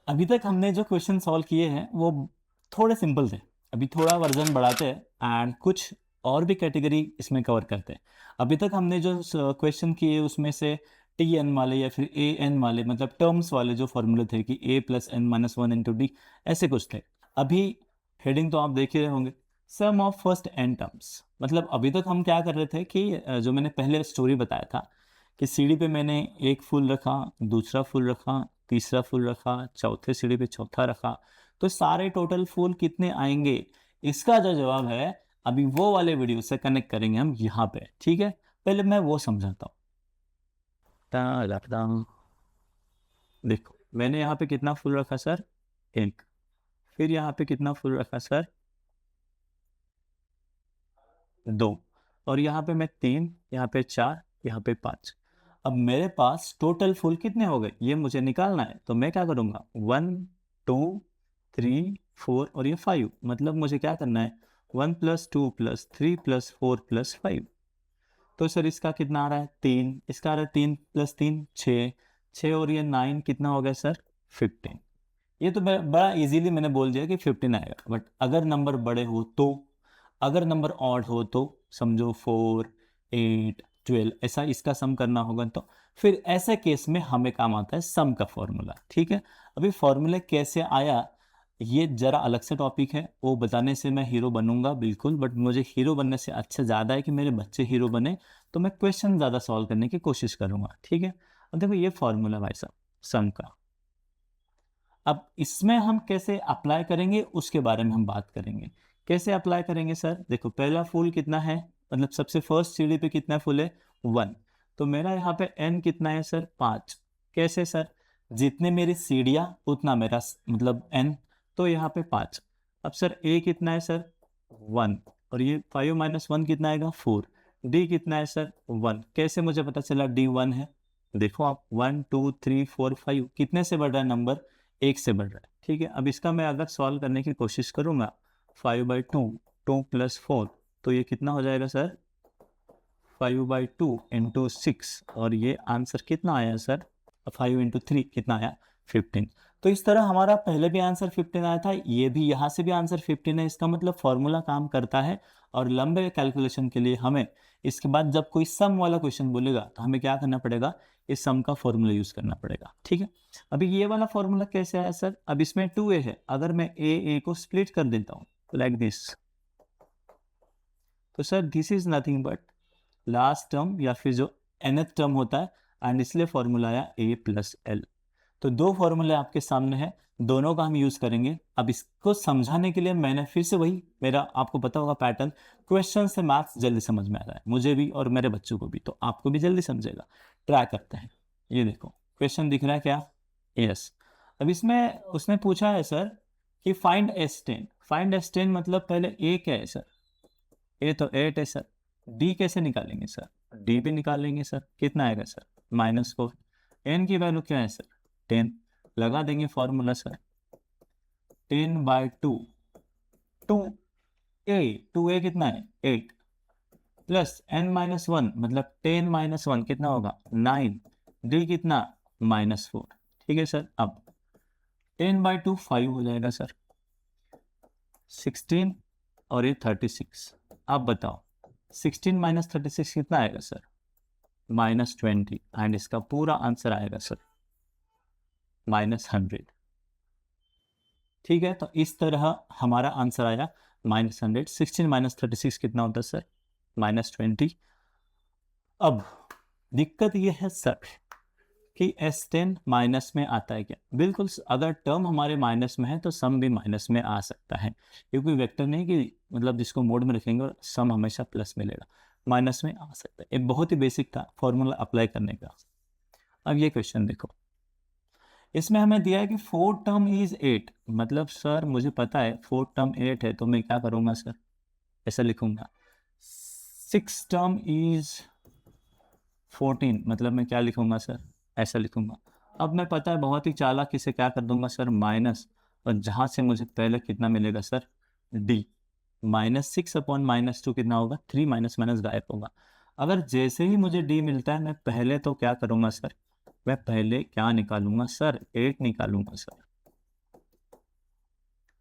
अभी तक हमने जो क्वेश्चन सॉल्व किए हैं वो थोड़े सिंपल थे। अभी थोड़ा वर्जन बढ़ाते हैं एंड कुछ और भी कैटेगरी इसमें कवर करते हैं। अभी तक हमने जो क्वेश्चन किए उसमें से टी एन वाले या फिर ए एन वाले, मतलब टर्म्स वाले जो फॉर्मूले थे कि a plus n minus one into d, ऐसे कुछ थे। अभी हेडिंग तो आप देख ही रहे होंगे, सम ऑफ फर्स्ट एन टर्म्स। मतलब अभी तक हम क्या कर रहे थे कि जो मैंने पहले स्टोरी बताया था कि सीढ़ी पे मैंने एक फूल रखा, दूसरा फूल रखा, तीसरा फूल रखा, चौथे सीढ़ी पे चौथा रखा, तो सारे टोटल फूल कितने आएंगे, इसका जो जवाब है अभी वो वाले वीडियो से कनेक्ट करेंगे हम यहाँ पे। ठीक है, पहले मैं वो समझाता हूँ। देखो मैंने यहाँ पे कितना फूल रखा सर, एक। फिर यहाँ पे कितना फूल रखा सर, दो। और यहाँ पे मैं तीन, यहाँ पे चार, यहाँ पे पाँच। अब मेरे पास टोटल फुल कितने हो गए ये मुझे निकालना है, तो मैं क्या करूँगा, 1 2 3 4 और ये 5। मतलब मुझे क्या करना है, 1 + 2 + 3 + 4 + 5। तो सर इसका कितना आ रहा है, 3। इसका आ रहा है 3 + 3 6। 6 और ये 9 कितना हो गया सर, 15। ये तो बड़ा इजीली मैंने बोल दिया कि 15 आएगा। बट अगर नंबर बड़े हो तो, अगर नंबर ऑड हो तो समझो 4 8 12, ऐसा इसका सम करना होगा, तो फिर ऐसे केस में हमें काम आता है सम का फॉर्मूला। ठीक है, अभी फॉर्मूला कैसे आया ये जरा अलग से टॉपिक है, वो बताने से मैं हीरो बनूंगा बिल्कुल, बट मुझे हीरो बनने से अच्छा ज़्यादा है कि मेरे बच्चे हीरो बने, तो मैं क्वेश्चन ज़्यादा सॉल्व करने की कोशिश करूंगा। ठीक है, अब देखो ये फॉर्मूला भाई साहब सम का, अब इसमें हम कैसे अप्लाई करेंगे उसके बारे में हम बात करेंगे। कैसे अप्लाई करेंगे सर, देखो पहला फूल कितना है, मतलब सबसे फर्स्ट सीढ़ी पे कितना फूल है, 1। तो मेरा यहाँ पे n कितना है सर, 5। कैसे सर, जितने मेरी सीढ़ियाँ उतना मेरा मतलब n, तो यहाँ पे 5। अब सर a कितना है सर, 1। और ये 5 - 1 कितना आएगा, 4। d कितना है सर, 1। कैसे मुझे पता चला d 1 है, देखो आप 1 2 3 4 5 कितने से बढ़ रहा है नंबर, एक से बढ़ रहा है। ठीक है, अब इसका मैं अगर सॉल्व करने की कोशिश करूंगा, 5/2 2 + 4, तो ये कितना हो जाएगा सर, 5/2 × 6। और ये आंसर कितना आया सर, 5 × 3 कितना आया, 15। तो इस तरह हमारा पहले भी आंसर 15 आया था, ये भी यहाँ से भी आंसर 15 है। इसका मतलब फॉर्मूला काम करता है। और लंबे कैलकुलेशन के लिए हमें इसके बाद जब कोई सम वाला क्वेश्चन बोलेगा तो हमें क्या करना पड़ेगा, इस सम का फॉर्मूला यूज करना पड़ेगा। ठीक है, अभी ये वाला फॉर्मूला कैसे आया सर, अब इसमें 2a है, अगर मैं ए को स्प्लिट कर देता हूँ लाइक दिस, तो sir this is nothing but last term या फिर जो nth टर्म होता है, एंड इसलिए फॉर्मूला आया a + l। तो दो फॉर्मूले आपके सामने हैं, दोनों का हम यूज करेंगे। अब इसको समझाने के लिए मैंने फिर से वही, मेरा आपको पता होगा पैटर्न, क्वेश्चन से मैथ्स जल्दी समझ में आता है मुझे भी और मेरे बच्चों को भी, तो आपको भी जल्दी समझेगा। ट्राई करते हैं। ये देखो क्वेश्चन दिख रहा है क्या, यस। अब इसमें उसने पूछा है सर कि फाइंड S10। फाइंड S10 मतलब पहले a क्या है सर, ए तो 8 है सर। डी कैसे निकालेंगे सर, डी भी निकाल लेंगे सर, कितना आएगा सर, -4। एन की वैल्यू क्या है सर, 10। लगा देंगे फॉर्मूला सर, 10/2 2a कितना है, 8 प्लस n-1 मतलब 10 - 1 कितना होगा, 9। डी कितना, -4। ठीक है सर, अब 10/2 5 हो जाएगा सर, 16 और ये 36। अब बताओ 16 - 36 कितना आएगा सर, -20। एंड इसका पूरा आंसर आएगा सर -100। ठीक है, तो इस तरह हमारा आंसर आया -100। 16 - 36 कितना होता है सर, -20। अब दिक्कत ये है सर कि S10 माइनस में आता है क्या, बिल्कुल। अगर टर्म हमारे माइनस में है तो सम भी माइनस में आ सकता है, क्योंकि वेक्टर नहीं कि मतलब जिसको मोड में रखेंगे और सम हमेशा प्लस मिलेगा, माइनस में आ सकता है। एक बहुत ही बेसिक था फॉर्मूला अप्लाई करने का। अब ये क्वेश्चन देखो, इसमें हमें दिया है कि 4 टर्म इज 8। मतलब सर मुझे पता है 4 टर्म 8 है, तो मैं क्या करूँगा सर, ऐसा लिखूंगा 6 टर्म इज 14। मतलब मैं क्या लिखूंगा सर, ऐसा लिखूंगा। अब मैं पता है बहुत ही चालाकी से क्या कर दूंगा सर, माइनस, और जहाँ से मुझे पहले कितना मिलेगा सर, डी। -6/-2 कितना होगा, 3, माइनस माइनस गायब होगा। अगर जैसे ही मुझे डी मिलता है मैं पहले तो क्या करूँगा सर, मैं पहले क्या निकालूंगा सर, 8 निकालूंगा सर।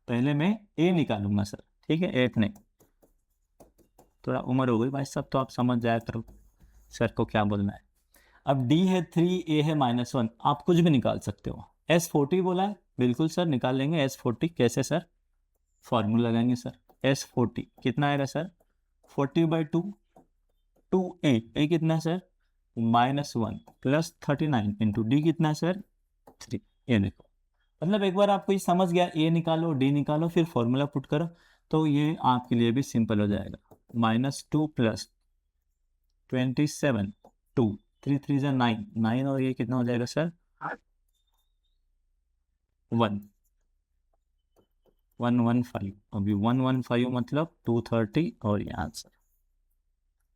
पहले मैं ए निकालूंगा सर, ठीक है, 8 नहीं, थोड़ा उम्र हो गई भाई साहब, तो आप समझ जाया करो सर को क्या बोलना है। अब डी है 3, ए है -1, आप कुछ भी निकाल सकते हो। S40 बोला है, बिल्कुल सर निकाल लेंगे S40। कैसे सर? फॉर्मूला लगाएंगे सर। S40 कितना आएगा सर? 40/2, 2a, ए कितना है सर? -1 प्लस 39 इंटू डी कितना है सर? 3। ये देखो, मतलब एक बार आपको ये समझ गया, ए निकालो डी निकालो फिर फॉर्मूला पुट करो, तो ये आपके लिए भी सिंपल हो जाएगा। -2 प्लस 27, 2, 3 3 जा 9, 9 और ये कितना हो जाएगा सर? 1, 115। अभी 115 मतलब 230 और ये आंसर।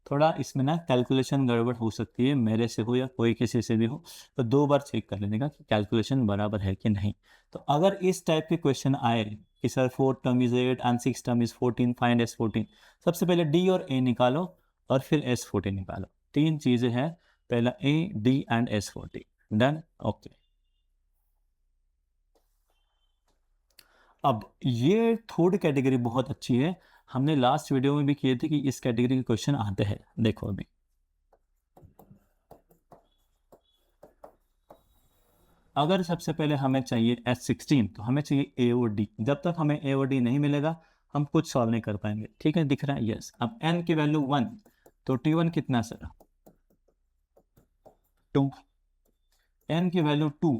थोड़ा इसमें ना कैलकुलेशन गड़बड़ हो सकती है, मेरे से हो या कोई किसी से भी हो, तो 2 बार चेक कर लेने का कि कैलकुलेशन बराबर है कि नहीं। तो अगर इस टाइप के क्वेश्चन आए कि sir 4 term is 8 and 6 term is 14, find S14, सबसे पहले डी और ए निकालो और फिर S14 निकालो। 3 चीज़ें हैं, पहला a, d and S14। Done, okay. अब ये थर्ड कैटेगरी बहुत अच्छी है, हमने लास्ट वीडियो में भी किए थे कि इस कैटेगरी के क्वेश्चन आते हैं। देखो अभी अगर सबसे पहले हमें चाहिए S16, तो हमें चाहिए ए और डी। जब तक हमें ए और डी नहीं मिलेगा हम कुछ सॉल्व नहीं कर पाएंगे, ठीक है, दिख रहा है? यस। अब n की वैल्यू 1, तो T1 कितना सर? 2। n की वैल्यू 2,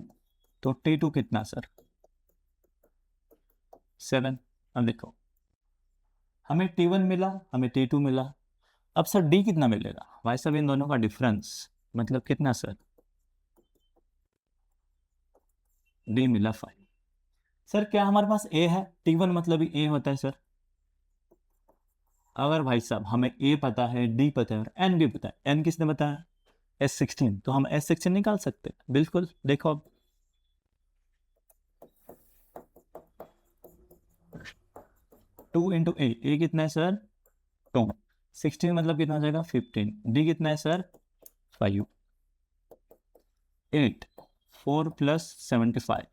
तो T2 कितना सर? 7। अब देखो, हमें T1 मिला, हमें T2 मिला, अब सर डी कितना मिलेगा? भाई साहब इन दोनों का डिफरेंस मतलब कितना सर? डी मिला 5। सर क्या हमारे पास ए है? T1 मतलब ही ए होता है सर। अगर भाई साहब हमें ए पता है, डी पता है और एन भी पता है, एन किसने बताया? S16, तो हम S16 निकाल सकते हैं, बिल्कुल। देखो अब 2 इंटू ए कितना है सर? 2। 16 मतलब कितना हो जाएगा? 15। डी कितना है सर? 5। 8, 4 प्लस 75,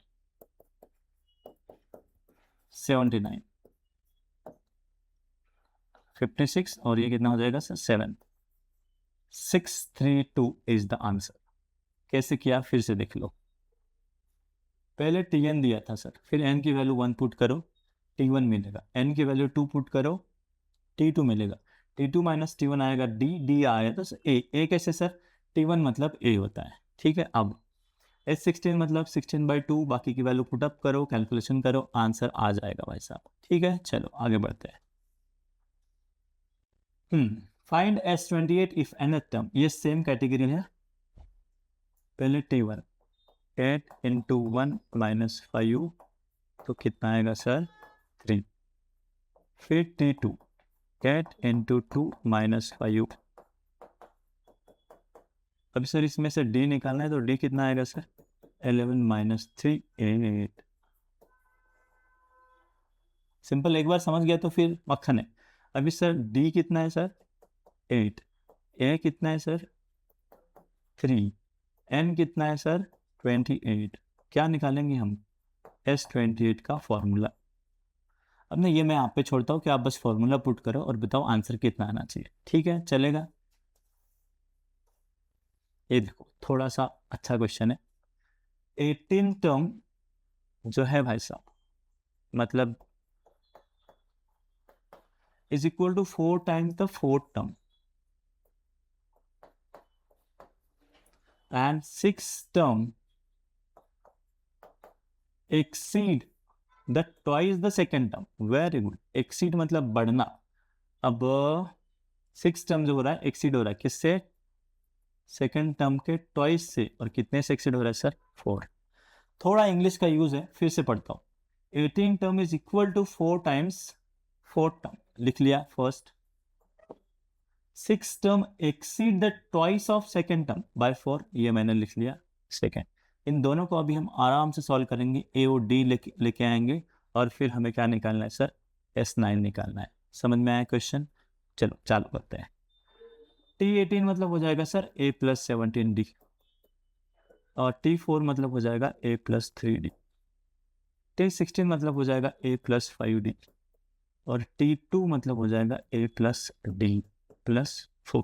79, 56 और ये कितना हो जाएगा सर? 7। 632 is the answer. कैसे किया फिर से देख लो। पहले Tn दिया था सर, फिर n की वैल्यू 1 पुट करो, T1 मिलेगा। n की वैल्यू 2 पुट करो, T2 मिलेगा। T2 माइनस T1 आएगा डी आया तो ए कैसे सर? T1 मतलब ए होता है, ठीक है। अब S16 मतलब 16/2, बाकी की वैल्यू पुटअप करो, कैलकुलेशन करो, आंसर आ जाएगा भाई साहब, ठीक है। चलो आगे बढ़ते हैं। Find S28 if nth term, ये सेम कैटेगरी है। पहले T1 8 इंटू 1 माइनस 5, तो कितना आएगा सर? 3। फिर T2 8 इंटू 2 माइनस 5। अभी सर इसमें से D निकालना है, तो D कितना आएगा सर? 11 माइनस 3, 8। सिंपल, एक बार समझ गया तो फिर मक्खन है। अभी सर D कितना है सर? 8। A कितना है सर? 3। N कितना है सर? 28। क्या निकालेंगे हम? S28 का फॉर्मूला। अब ना ये मैं आप पे छोड़ता हूँ कि आप बस फॉर्मूला पुट करो और बताओ आंसर कितना आना चाहिए, ठीक है, चलेगा? ये देखो थोड़ा सा अच्छा क्वेश्चन है। 18 टर्म जो है भाई साहब, मतलब is equal to 4 times the 4th term and 6 term exceed the twice the second term. Very good, exceed मतलब बढ़ना। अब 6 टर्म जो हो रहा है एक्सीड हो रहा है किससे? सेकेंड टर्म के ट्वाइस से। और कितने से एक्सीड हो रहा है सर? 4। थोड़ा इंग्लिश का यूज है, फिर से पढ़ता हूँ। 18 term is equal to 4 times 4th term, लिख लिया first. 6 term exceed the twice of second term by 4, ये मैंने लिख लिया सेकेंड। इन दोनों को अभी हम आराम से सॉल्व करेंगे, ए और डी लेके आएंगे और फिर हमें क्या निकालना है सर? S9 निकालना है। समझ में आया क्वेश्चन? चलो चालू करते हैं। T18 मतलब हो जाएगा सर A प्लस 17D और T4 मतलब हो जाएगा A प्लस 3D। T16 मतलब हो जाएगा A प्लस 5D और T2 मतलब हो जाएगा A प्लस D प्लस 4।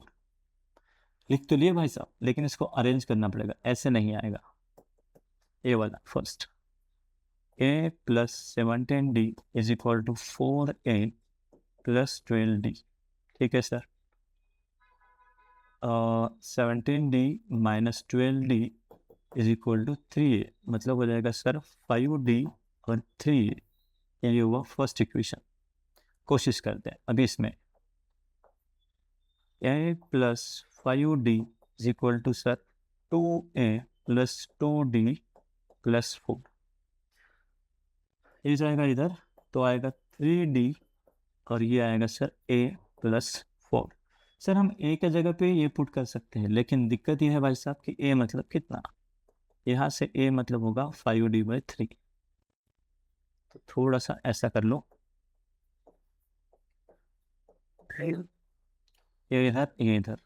लिख तो लिए भाई साहब, लेकिन इसको अरेंज करना पड़ेगा, ऐसे नहीं आएगा। ए वाला first, A plus 17D is equal to 4A plus 12D। ठीक है sir. 17D minus 12D is equal to 3A, मतलब हो जाएगा सर 5D और 3A। ये हुआ फर्स्ट इक्वेशन। कोशिश करते हैं अभी इसमें। A plus 5D is equal to sir 2A plus 2D plus 4। ये जाएगा इधर तो आएगा 3D और ये आएगा सर A प्लस 4। सर हम A के जगह पे ये पुट कर सकते हैं, लेकिन दिक्कत ये है भाई साहब कि A मतलब कितना, यहाँ से A मतलब होगा 5D/3। तो थोड़ा सा ऐसा कर लो, ये इधर ये इधर,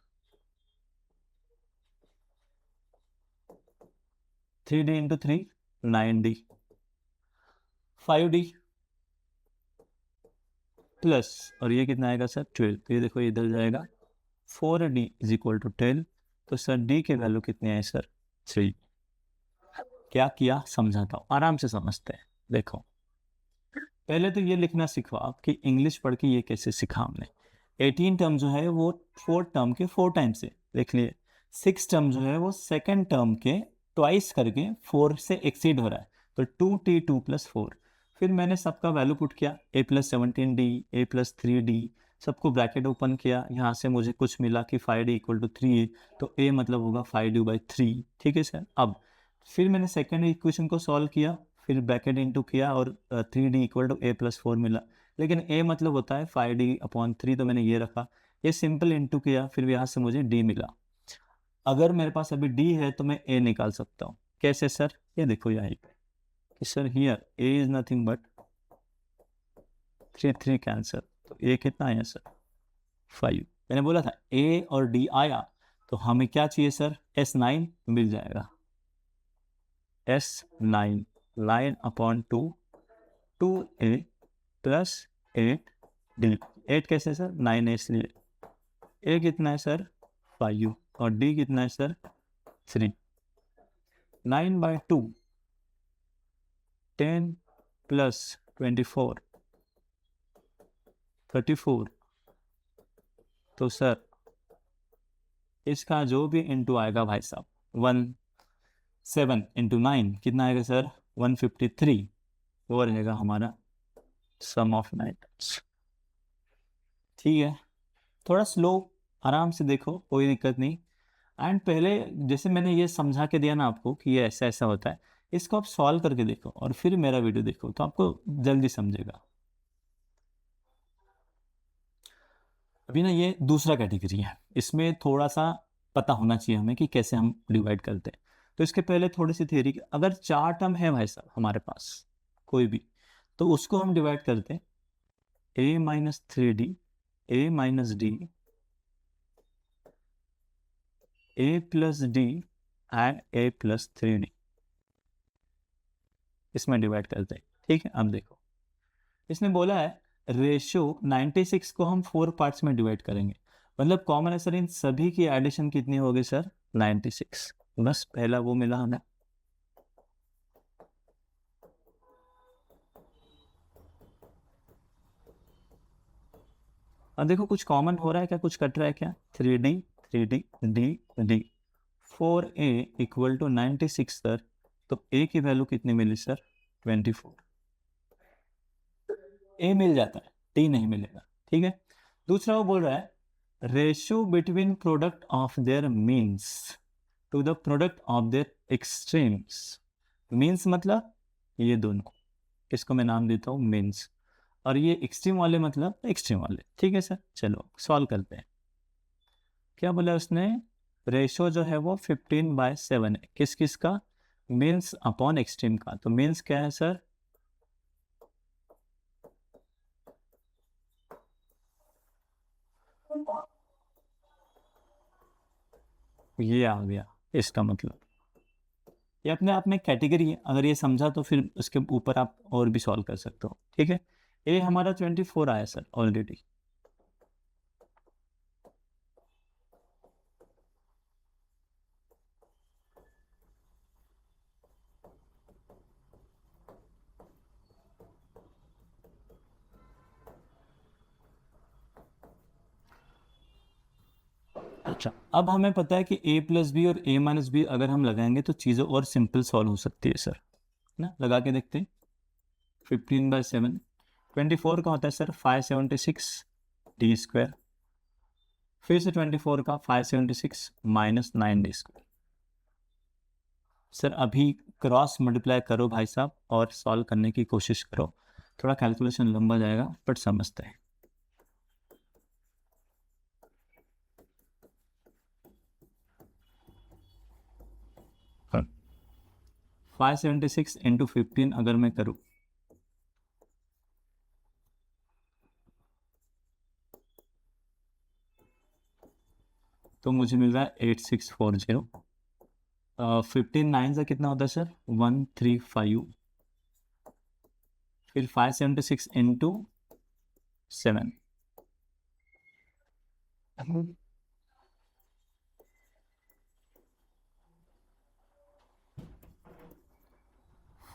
3D into 3 9D, 5D plus और ये कितना आएगा सर 12। तो ये देखो इधर जाएगा 4D इज इक्वल टू 12। तो सर D के वैल्यू कितने आए सर 3। क्या किया समझाता हूँ, आराम से समझते हैं। देखो पहले तो ये लिखना सीखो आप कि इंग्लिश पढ़ के ये कैसे सीखा हमने। 18 टर्म जो है वो 4 टर्म के 4 टाइम्स से देख लिए। 6 टर्म जो है वो सेकेंड टर्म के ट्वाइस करके 4 से एक्सीड हो रहा है, तो 2T2 प्लस 4। फिर मैंने सबका वैल्यू पुट किया, A plus 17D, A plus 3D, सबको ब्रैकेट ओपन किया, यहाँ से मुझे कुछ मिला कि 5D इक्वल टू 3A, तो A मतलब होगा 5D/3। ठीक है सर। अब फिर मैंने सेकेंड इक्वेशन को सॉल्व किया, फिर ब्रैकेट इंटू किया और 3D equal to A plus 4 मिला। लेकिन A मतलब होता है 5D/3, तो मैंने ये रखा। ये सिंपल इंटू किया, फिर यहाँ से मुझे D मिला। अगर मेरे पास अभी D है तो मैं A निकाल सकता हूँ। कैसे सर? ये देखो यहाँ कि sir here A is nothing but 3 cancer, तो A कितना आया सर 5। मैंने बोला था A और D आया, तो हमें क्या चाहिए सर S9 मिल जाएगा। S9 9/2 2A plus 8D। 8 कैसे सर 9 इसलिए। A कितना है सर 5 और D कितना है सर 3। 9/2 10 प्लस 24 34। तो सर इसका जो भी इंटू आएगा भाई साहब 7 इंटू 9 कितना आएगा सर 153। वो रहेगा हमारा सम ऑफ 9 टर्म्स। ठीक है, थोड़ा स्लो, आराम से देखो, कोई दिक्कत नहीं। एंड पहले जैसे मैंने ये समझा के दिया ना आपको कि ये ऐसा ऐसा होता है, इसको आप सॉल्व करके देखो और फिर मेरा वीडियो देखो तो आपको जल्दी समझेगा। अभी ना ये दूसरा कैटेगरी है, इसमें थोड़ा सा पता होना चाहिए हमें कि कैसे हम डिवाइड करते हैं। तो इसके पहले थोड़ी सी थ्योरी, अगर 4 टर्म है भाई साहब हमारे पास कोई भी, तो उसको हम डिवाइड करते हैं A-3D, A-D, A plus D and A plus 3D, इसमें डिवाइड करते हैं। ठीक है, अब देखो इसने बोला है रेशियो 96 को हम 4 पार्ट्स में डिवाइड करेंगे, मतलब कॉमन आंसर इन सभी की एडिशन कितनी होगी सर 96। बस पहला वो मिला हमें। अब देखो कुछ कॉमन हो रहा है क्या, कुछ कट रहा है क्या। 3D 3D D D 4A equal to 96 sir, तो A की वैल्यू कितनी मिली सर 24। A मिल जाता है, D नहीं मिलेगा। ठीक है, दूसरा वो बोल रहा है ratio between product of their means to the product of their extremes. Means मतलब ये दोनों, इसको मैं नाम देता हूँ मीन्स, और ये एक्सट्रीम वाले मतलब एक्सट्रीम वाले। ठीक है सर, चलो सॉल्व करते हैं। क्या बोला उसने, रेशो जो है वो 15/7 है, किस किस का, मीन्स अपॉन एक्सट्रीम का। तो मीन्स क्या है सर ये आ गया, इसका मतलब ये अपने आप में कैटेगरी है, अगर ये समझा तो फिर उसके ऊपर आप और भी सॉल्व कर सकते हो। ठीक है, ये हमारा 24 आया सर ऑलरेडी। अच्छा, अब हमें पता है कि a प्लस बी और a माइनस बी अगर हम लगाएंगे तो चीज़ें और सिंपल सॉल्व हो सकती है सर, ना? लगा के देखते हैं। 15/7, 24 का होता है सर 576 डी स्क्वायर, फिर से 24 का 576 माइनस 9 डी स्क्वायर। सर अभी क्रॉस मल्टीप्लाई करो भाई साहब और सॉल्व करने की कोशिश करो, थोड़ा कैलकुलेशन लंबा जाएगा बट समझते हैं। 576 इंटू 15 अगर मैं करूँ तो मुझे मिल रहा है 8640। 15 9 से कितना होता है सर 135, फिर 576 इंटू 7,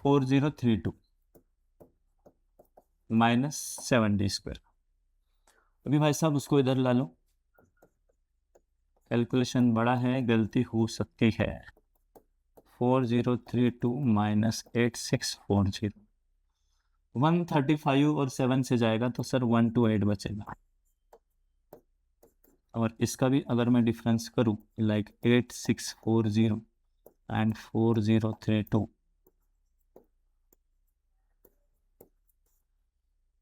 4032 माइनस 7 डी स्क्वायर। अभी भाई साहब उसको इधर ला लो, कैलकुलेशन बड़ा है, गलती हो सकती है। 4032 माइनस 8640, 135 और 7 से जाएगा तो सर 128 बचेगा। और इसका भी अगर मैं डिफरेंस करूँ लाइक 8640 एंड 4032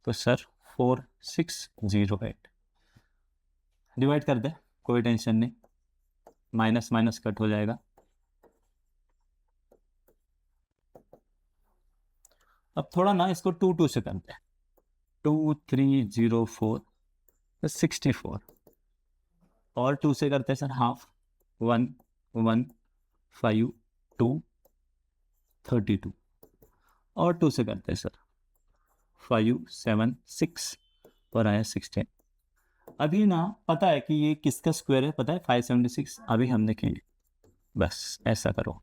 तो सर 4608। डिवाइड कर दे, कोई टेंशन नहीं, माइनस माइनस कट हो जाएगा। अब थोड़ा ना इसको 2 से करते हैं, 2304 64 और 2 से करते हैं सर हाफ, 115 2 32 और 2 से करते हैं सर 576 और आया 16। अभी ना पता है कि ये किसका स्क्वायर है, पता है 576, अभी हम देखेंगे। बस ऐसा करो,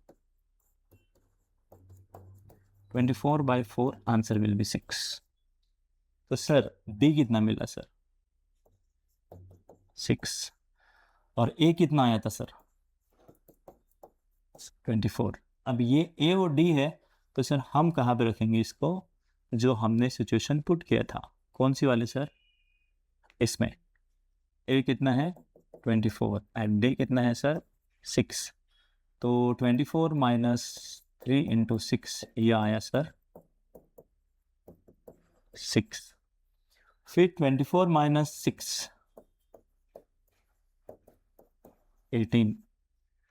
24/4 आंसर विल बी 6। तो सर डी कितना मिला सर 6, और ए कितना आया था सर 24। अब ये ए और डी है तो सर हम कहाँ पे रखेंगे इसको, जो हमने सिचुएशन पुट किया था, कौन सी वाले सर, इसमें। ए कितना है 24 एंड डी कितना है सर 6, तो 24 माइनस 3 इंटू 6 ये आया सर 6, फिर 24 माइनस 6 18,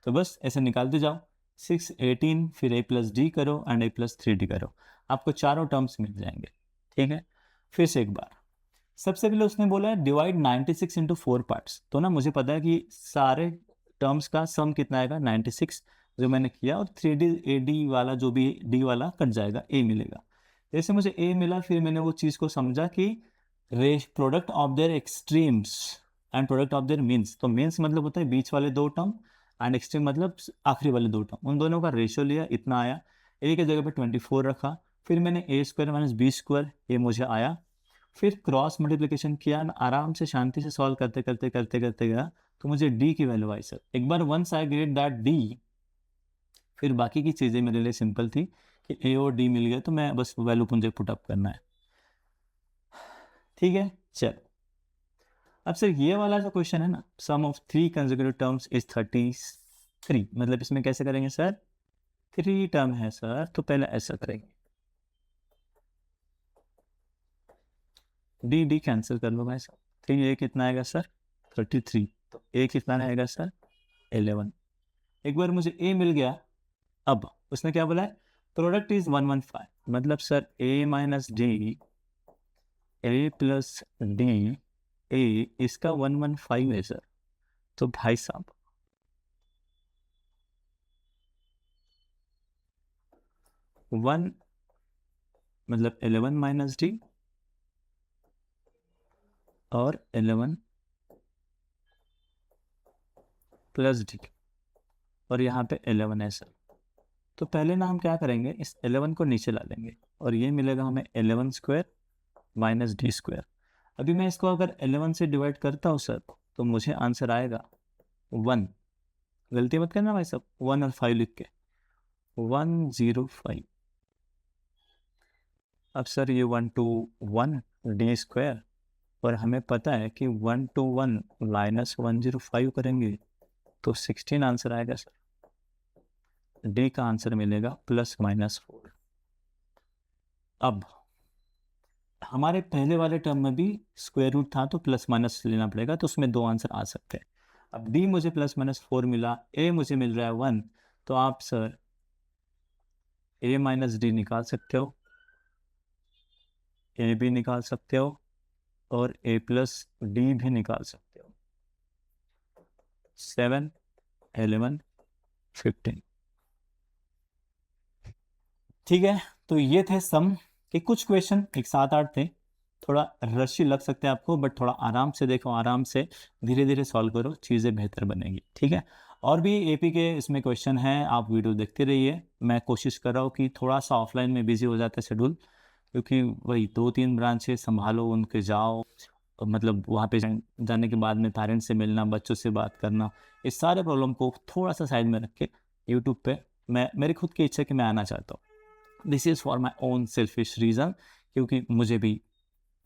तो बस ऐसे निकालते जाओ, 6 18 फिर a प्लस डी करो एंड a प्लस 3d करो, आपको चारों टर्म्स मिल जाएंगे। ठीक है, फिर से एक बार, सबसे पहले उसने बोला है डिवाइड 96 इंटू 4 पार्ट्स, तो ना मुझे पता है कि सारे टर्म्स का सम कितना आएगा 96, जो मैंने किया, और 3d ad वाला जो भी d वाला कट जाएगा, a मिलेगा। जैसे मुझे a मिला फिर मैंने वो चीज़ को समझा कि product of their extremes and product of their means, तो मीन्स मतलब होता है बीच वाले दो टर्म एंड एक्सट्रीम मतलब आखिरी वाले दो टर्म, उन दोनों का रेशियो लिया, इतना आया। ए की जगह पे 24 रखा, फिर मैंने ए स्क्वायर माइनस बी स्क्वायर ये मुझे आया, फिर क्रॉस मल्टीप्लिकेशन किया, आराम से शांति से सॉल्व करते करते करते करते गया तो मुझे डी की वैल्यू आई सर। एक बार once I get that d, फिर बाकी की चीज़ें मेरे लिए सिंपल थी कि ए और डी मिल गया तो मैं बस वैल्यू मुझे पुटअप करना है। ठीक है, चल अब सर ये वाला जो क्वेश्चन है ना, सम ऑफ 3 कंसेक्यूटिव टर्म्स इज 33, मतलब इसमें कैसे करेंगे सर, 3 टर्म है सर, तो पहले ऐसा करेंगे, डी डी कैंसिल कर लो भाई साहब, 3 ए कितना आएगा सर 33, तो ए कितना आएगा सर 11। एक बार मुझे ए मिल गया, अब उसने क्या बोला है प्रोडक्ट इज 115, मतलब सर ए माइनस डी, ए प्लस डी, ए इसका 115 है सर, तो भाई साहब 1 मतलब 11 माइनस डी और 11 प्लस डी और यहाँ पे 11 है सर। तो पहले ना हम क्या करेंगे, इस 11 को नीचे ला लेंगे और ये मिलेगा हमें 11 स्क्वायर माइनस डी स्क्वायर। अभी मैं इसको अगर 11 से डिवाइड करता हूँ सर तो मुझे आंसर आएगा 1। गलती मत करना भाई साहब, 1 और 5 लिख के 105। अब सर ये 1 to 1 डी स्क्वायर और हमें पता है कि 1 to 1 माइनस 105 करेंगे तो 16 आंसर आएगा सर। डी का आंसर मिलेगा प्लस माइनस 4। अब हमारे पहले वाले टर्म में भी स्क्वायर रूट था तो प्लस माइनस लेना पड़ेगा, तो उसमें 2 आंसर आ सकते हैं। अब डी मुझे प्लस माइनस 4 मिला, ए मुझे मिल रहा है 1, तो आप सर ए माइनस डी निकाल सकते हो, ए भी निकाल सकते हो और ए प्लस डी भी निकाल सकते हो। 7, 11, 15। ठीक है, तो ये थे सम के कुछ क्वेश्चन, एक 7-8 थे। थोड़ा रशी लग सकते हैं आपको, बट थोड़ा आराम से देखो, आराम से धीरे धीरे सॉल्व करो, चीज़ें बेहतर बनेगी। ठीक है, और भी एपी के इसमें क्वेश्चन हैं, आप वीडियो देखते रहिए। मैं कोशिश कर रहा हूँ कि थोड़ा सा ऑफलाइन में बिजी हो जाता है शेड्यूल, क्योंकि वही 2-3 ब्रांचेस संभालो, उनके जाओ, मतलब वहाँ पे जाने के बाद में पेरेंट्स से मिलना, बच्चों से बात करना, इस सारे प्रॉब्लम को थोड़ा सा साइड में रख के यूट्यूब पे मेरी खुद की इच्छा कि मैं आना चाहता हूँ। This is for my own selfish reason, क्योंकि मुझे भी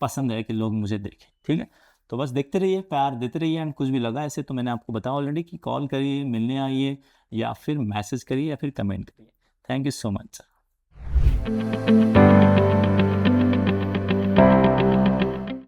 पसंद है कि लोग मुझे देखें। ठीक है, तो बस देखते रहिए, प्यार देते रहिए, एंड कुछ भी लगा ऐसे तो मैंने आपको बताया ऑलरेडी कि कॉल करिए, मिलने आइए, या फिर मैसेज करिए, या फिर कमेंट करिए। Thank you so much sir.